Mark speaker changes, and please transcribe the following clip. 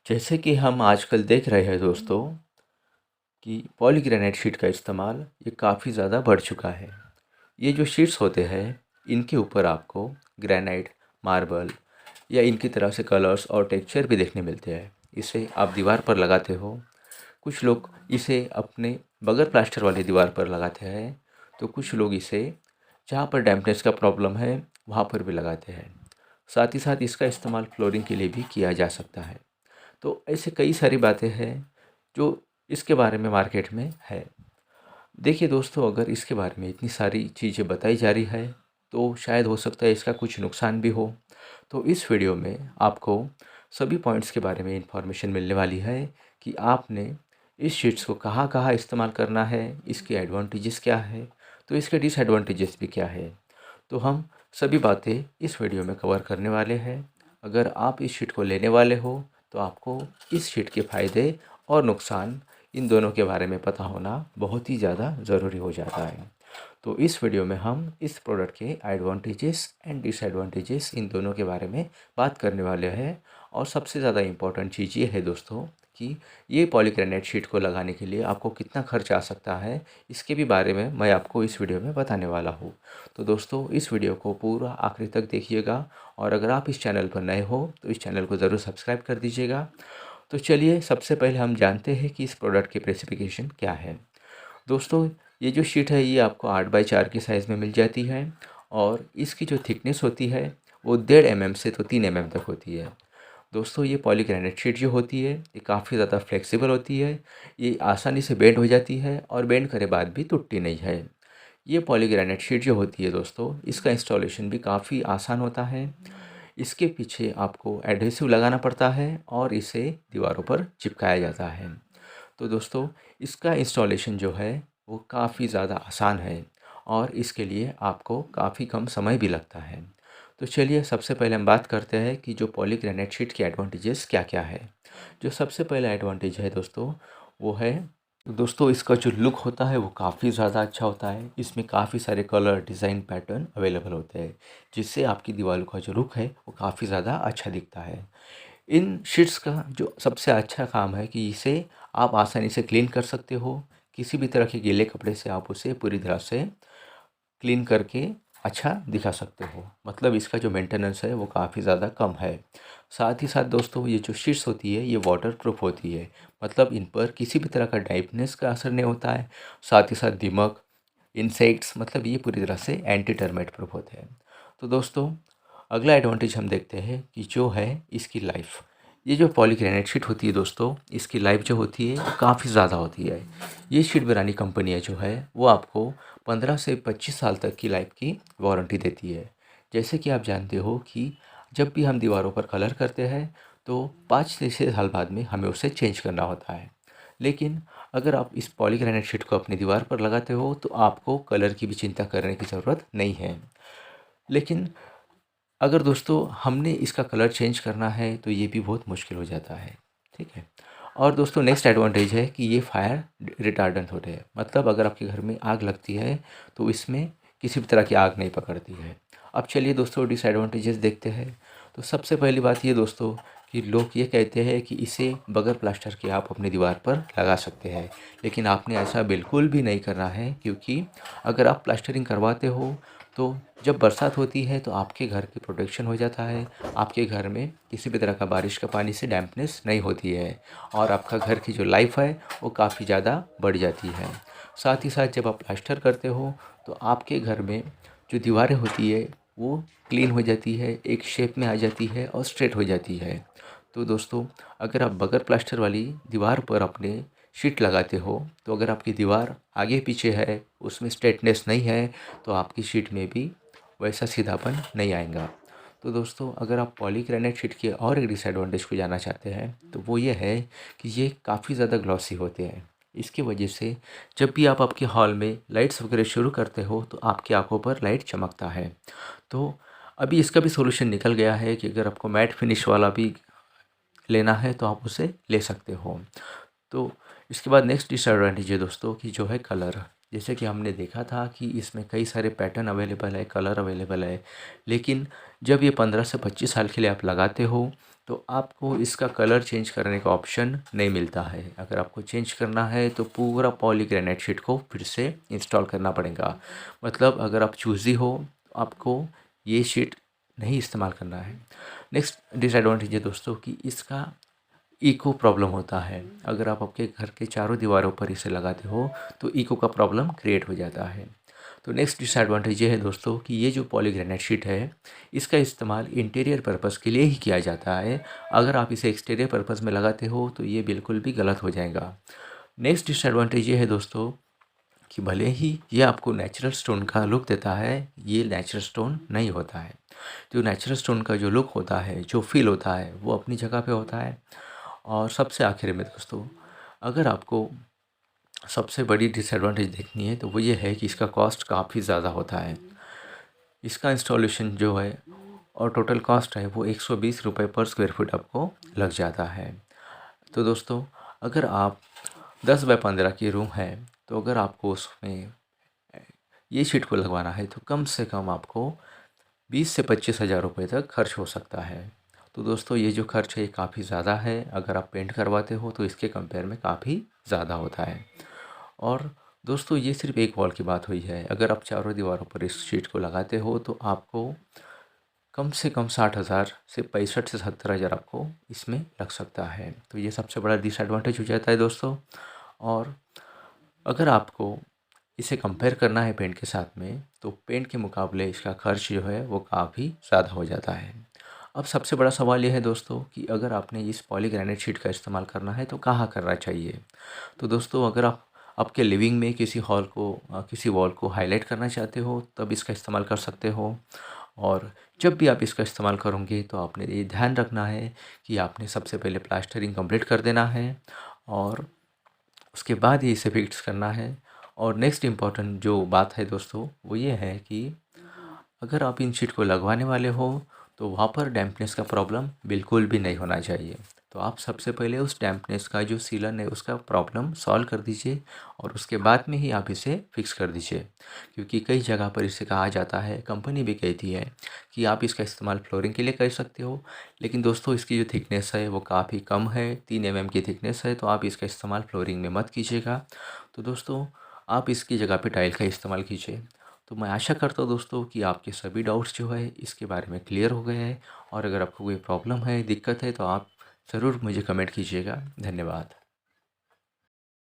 Speaker 1: जैसे कि हम आजकल देख रहे हैं दोस्तों कि पॉलीग्रेनाइट शीट का इस्तेमाल ये काफ़ी ज़्यादा बढ़ चुका है। ये जो शीट्स होते हैं इनके ऊपर आपको ग्रेनाइट, मार्बल या इनकी तरह से कलर्स और टेक्सचर भी देखने मिलते हैं। इसे आप दीवार पर लगाते हो। कुछ लोग इसे अपने बगैर प्लास्टर वाली दीवार पर लगाते हैं, तो कुछ लोग इसे जहाँ पर डैम्पनेस का प्रॉब्लम है वहाँ पर भी लगाते हैं। साथ ही साथ इसका इस्तेमाल फ्लोरिंग के लिए भी किया जा सकता है। तो ऐसे कई सारी बातें हैं जो इसके बारे में मार्केट में है। देखिए दोस्तों, अगर इसके बारे में इतनी सारी चीज़ें बताई जा रही है तो शायद हो सकता है इसका कुछ नुकसान भी हो। तो इस वीडियो में आपको सभी पॉइंट्स के बारे में इंफॉर्मेशन मिलने वाली है कि आपने इस शीट्स को कहाँ कहाँ इस्तेमाल करना है, इसके एडवांटेजेस क्या है, तो इसके डिसएडवांटेजेस भी क्या है। तो हम सभी बातें इस वीडियो में कवर करने वाले हैं। अगर आप इस शीट को लेने वाले हो तो आपको इस शीट के फ़ायदे और नुकसान इन दोनों के बारे में पता होना बहुत ही ज़्यादा ज़रूरी हो जाता है। तो इस वीडियो में हम इस प्रोडक्ट के एडवांटेजेस एंड डिसएडवांटेजेस इन दोनों के बारे में बात करने वाले हैं। और सबसे ज़्यादा इम्पोर्टेंट चीज़ ये है दोस्तों कि ये पॉलीग्रेनाइट शीट को लगाने के लिए आपको कितना खर्च आ सकता है, इसके भी बारे में मैं आपको इस वीडियो में बताने वाला हूँ। तो दोस्तों, इस वीडियो को पूरा आखिरी तक देखिएगा और अगर आप इस चैनल पर नए हो तो इस चैनल को ज़रूर सब्सक्राइब कर दीजिएगा। तो चलिए सबसे पहले हम जानते हैं कि इस प्रोडक्ट की स्पेसिफिकेशन क्या है। दोस्तों, ये जो शीट है ये आपको 8x4 की साइज़ में मिल जाती है और इसकी जो थिकनेस होती है वो 1.5 mm से तो 3 mm तक होती है। दोस्तों, ये पॉलीग्रेनाइट शीट जो होती है ये काफ़ी ज़्यादा फ्लेक्सिबल होती है। ये आसानी से बेंड हो जाती है और बेंड करे बाद भी टूटती नहीं है। ये पॉलीग्रेनाइट शीट जो होती है दोस्तों, इसका इंस्टॉलेशन भी काफ़ी आसान होता है। इसके पीछे आपको एडहेसिव लगाना पड़ता है और इसे दीवारों पर चिपकाया जाता है। तो दोस्तों, इसका इंस्टॉलेशन जो है वो काफ़ी ज़्यादा आसान है और इसके लिए आपको काफ़ी कम समय भी लगता है। तो चलिए सबसे पहले हम बात करते हैं कि जो पॉलीग्रेनाइट शीट के एडवांटेजेस क्या क्या है। जो सबसे पहला एडवांटेज है दोस्तों वो है, दोस्तों इसका जो लुक होता है वो काफ़ी ज़्यादा अच्छा होता है। इसमें काफ़ी सारे कलर, डिज़ाइन, पैटर्न अवेलेबल होते हैं जिससे आपकी दीवारों का जो लुक है वो काफ़ी ज़्यादा अच्छा दिखता है। इन शीट्स का जो सबसे अच्छा काम है कि इसे आप आसानी से क्लीन कर सकते हो। किसी भी तरह के गीले कपड़े से आप उसे पूरी तरह से क्लीन करके अच्छा दिखा सकते हो। मतलब इसका जो मेंटेनेंस है वो काफ़ी ज़्यादा कम है। साथ ही साथ दोस्तों, ये जो शीट्स होती है ये वाटरप्रूफ होती है। मतलब इन पर किसी भी तरह का डैम्पनेस का असर नहीं होता है। साथ ही साथ दीमक, इंसेक्ट्स, मतलब ये पूरी तरह से एंटी टर्माइट प्रूफ होते हैं। तो दोस्तों, अगला एडवांटेज हम देखते हैं कि जो है इसकी लाइफ। ये जो पॉलीग्रेनाइट शीट होती है दोस्तों, इसकी लाइफ जो होती है वो काफ़ी ज़्यादा होती है। ये शीट बनाने कंपनियाँ जो है वो आपको 15 से 25 साल तक की लाइफ की वारंटी देती है। जैसे कि आप जानते हो कि जब भी हम दीवारों पर कलर करते हैं तो 5 से 6 साल बाद में हमें उसे चेंज करना होता है। लेकिन अगर आप इस पॉलीग्रेनाइट शीट को अपनी दीवार पर लगाते हो तो आपको कलर की भी चिंता करने की ज़रूरत नहीं है। लेकिन अगर दोस्तों हमने इसका कलर चेंज करना है तो ये भी बहुत मुश्किल हो जाता है। ठीक है। और दोस्तों, नेक्स्ट एडवांटेज है कि ये फायर रिटार्डेंट होते हैं। मतलब अगर आपके घर में आग लगती है तो इसमें किसी भी तरह की आग नहीं पकड़ती है। अब चलिए दोस्तों, डिसएडवांटेजेस देखते हैं। तो सबसे पहली बात ये दोस्तों कि लोग ये कहते हैं कि इसे बगैर प्लास्टर के आप अपनी दीवार पर लगा सकते हैं। लेकिन आपने ऐसा बिल्कुल भी नहीं करना है, क्योंकि अगर आप प्लास्टरिंग करवाते हो तो जब बरसात होती है तो आपके घर की प्रोटेक्शन हो जाता है। आपके घर में किसी भी तरह का बारिश का पानी से डैम्पनेस नहीं होती है और आपका घर की जो लाइफ है वो काफ़ी ज़्यादा बढ़ जाती है। साथ ही साथ जब आप प्लास्टर करते हो तो आपके घर में जो दीवारें होती है वो क्लीन हो जाती है, एक शेप में आ जाती है और स्ट्रेट हो जाती है। तो दोस्तों, अगर आप बगैर प्लास्टर वाली दीवार पर अपने शीट लगाते हो तो अगर आपकी दीवार आगे पीछे है, उसमें स्ट्रेटनेस नहीं है, तो आपकी शीट में भी वैसा सीधापन नहीं आएगा। तो दोस्तों, अगर आप पॉलीग्रेनाइट शीट के और एक डिसएडवांटेज को जानना चाहते हैं तो वो ये है कि ये काफ़ी ज़्यादा ग्लॉसी होते हैं। इसकी वजह से जब भी आप आपके हॉल में लाइट्स वगैरह शुरू करते हो तो आपकी आंखों पर लाइट चमकता है। तो अभी इसका भी सॉल्यूशन निकल गया है कि अगर आपको मैट फिनिश वाला भी लेना है तो आप उसे ले सकते हो। तो इसके बाद नेक्स्ट डिसएडवांटेज है दोस्तों कि जो है कलर। जैसे कि हमने देखा था कि इसमें कई सारे पैटर्न अवेलेबल है, कलर अवेलेबल है। लेकिन जब ये 15 से 25 साल के लिए आप लगाते हो तो आपको इसका कलर चेंज करने का ऑप्शन नहीं मिलता है। अगर आपको चेंज करना है तो पूरा पॉलीग्रेनाइट शीट को फिर से इंस्टॉल करना पड़ेगा। मतलब अगर आप चूज़ी हो आपको ये शीट नहीं इस्तेमाल करना है। नेक्स्ट डिसएडवांटेज है दोस्तों कि इसका इको प्रॉब्लम होता है। अगर आप आपके घर के चारों दीवारों पर इसे लगाते हो तो इको का प्रॉब्लम क्रिएट हो जाता है। तो नेक्स्ट डिसएडवांटेज ये है दोस्तों कि ये जो पॉलीग्रेनाइट शीट है इसका इस्तेमाल इंटीरियर पर्पज़ के लिए ही किया जाता है। अगर आप इसे एक्सटीरियर पर्पज़ में लगाते हो तो ये बिल्कुल भी गलत हो जाएगा। नेक्स्ट डिसएडवांटेज ये है दोस्तों कि भले ही ये आपको नेचुरल स्टोन का लुक देता है, ये नेचुरल स्टोन नहीं होता है। जो नेचुरल स्टोन का जो लुक होता है, जो फील होता है, वो अपनी जगह पे होता है। और सबसे आखिर में दोस्तों, अगर आपको सबसे बड़ी डिसएडवांटेज देखनी है तो वो ये है कि इसका कॉस्ट काफ़ी ज़्यादा होता है। इसका इंस्टॉलेशन जो है और टोटल कॉस्ट है वो 120 रुपये पर स्क्वायर फुट आपको लग जाता है। तो दोस्तों, अगर आप 10 बाय 15 की रूम है तो अगर आपको उसमें ये शीट को लगवाना है तो कम से कम आपको 20 से 25 हज़ार रुपये तक खर्च हो सकता है। तो दोस्तों, ये जो खर्च है ये काफ़ी ज़्यादा है। अगर आप पेंट करवाते हो तो इसके कंपेयर में काफ़ी ज़्यादा होता है। और दोस्तों, ये सिर्फ एक वॉल की बात हुई है। अगर आप चारों दीवारों पर इस शीट को लगाते हो तो आपको कम से कम 60,000 से 65 से 70,000 आपको इसमें लग सकता है। तो ये सबसे बड़ा डिसएडवांटेज हो जाता है दोस्तों। और अगर आपको इसे कंपेयर करना है पेंट के साथ में तो पेंट के मुकाबले इसका खर्च जो है वो काफ़ी ज़्यादा हो जाता है। अब सबसे बड़ा सवाल ये है दोस्तों कि अगर आपने इस पॉलीग्रेनाइट शीट का इस्तेमाल करना है तो कहाँ करना चाहिए। तो दोस्तों, अगर आप आपके लिविंग में किसी हॉल को किसी वॉल को हाईलाइट करना चाहते हो तब इसका इस्तेमाल कर सकते हो। और जब भी आप इसका इस्तेमाल करोगे तो आपने ये ध्यान रखना है कि आपने सबसे पहले प्लास्टरिंग कंप्लीट कर देना है और उसके बाद ही इसे फिक्स करना है। और नेक्स्ट इम्पॉर्टेंट जो बात है दोस्तों वो ये है कि अगर आप इन शीट को लगवाने वाले हो तो वहाँ पर डैम्पनेस का प्रॉब्लम बिल्कुल भी नहीं होना चाहिए। तो आप सबसे पहले उस डैम्पनेस का जो सीलन है उसका प्रॉब्लम सॉल्व कर दीजिए और उसके बाद में ही आप इसे फिक्स कर दीजिए। क्योंकि कई जगह पर इसे कहा जाता है, कंपनी भी कहती है कि आप इसका इस्तेमाल फ्लोरिंग के लिए कर सकते हो। लेकिन दोस्तों, इसकी जो थिकनेस है वो काफ़ी कम है, 3 mm की थिकनेस है। तो आप इसका इस्तेमाल फ्लोरिंग में मत कीजिएगा। तो दोस्तों, आप इसकी जगह पे टाइल का इस्तेमाल कीजिए। तो मैं आशा करता हूँ दोस्तों कि आपके सभी डाउट्स जो है इसके बारे में क्लियर हो गए हैं। और अगर आपको कोई प्रॉब्लम है, दिक्कत है तो आप ज़रूर मुझे कमेंट कीजिएगा। धन्यवाद।